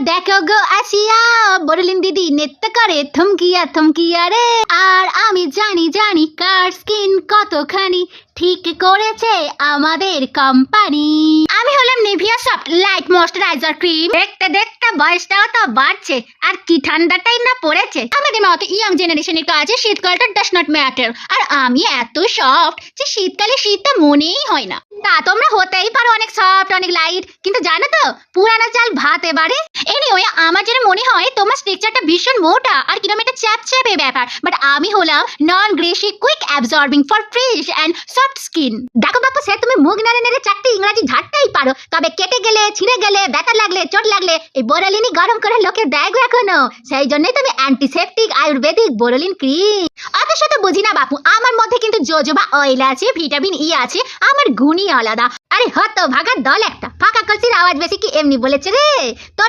দেখো গো আসিয়া, বড়লিন দিদি নৃত্য করে থমকিয়া থমকিয়া রে। আর আমি জানি জানি কার স্কিন কতখানি ঠিক করেছে আমাদের কোম্পানি। আমি হলাম Nivea soft light moisturiser cream. দেখতে দেখতে বয়সটাও তো বাড়ছে, আর কি ঠান্ডাটাই না পড়েছে। আমাদের মতো ইয়াং জেনারেশনের কাছে শীতকালটা ডাজ নট ম্যাটার। আর আমি এত সফট যে শীতকালে শীতটা মনেই হয় না। তা তোমরা হতেই পারো অনেক সফট অনেক লাইট, কিন্তু জানো তো পুরানো চাল ভাত এবারে। এনিওয়ে আমার যেন মনে হয় তোমার স্ট্রাকচারটা ভীষণ মোটা আর কিরকম একটা চ্যাপচ্যাপে ব্যাপার, বাট আমি হলাম নন Gracie quick absorbing for fresh and soft skin. দেখো বাপু, সে তুমি মুখ নেড়ে নেড়ে চারটে ইংরাজি ঝাড়তেই পারো, তবে কেটে গেলে ছিঁড়ে গেলে ব্যথা লাগলে চোট লাগলে এই বোরোলিনই গরম করে লোকে দেয় গো এখনো। সেই জন্যই তুমি অ্যান্টিসেপটিক আয়ুর্বেদিক বোরোলিন ক্রিম। অত শত বুঝি না বাপু, আমার মধ্যে কিন্তু জোজোবা অয়েল আছে, ভিটামিন ই আছে, আমার গুণই আলাদা। আরে হতো ভাগার দল একটা, ফাঁকা কলসির আওয়াজ বেশি কি এমনি বলেছে রে তোর।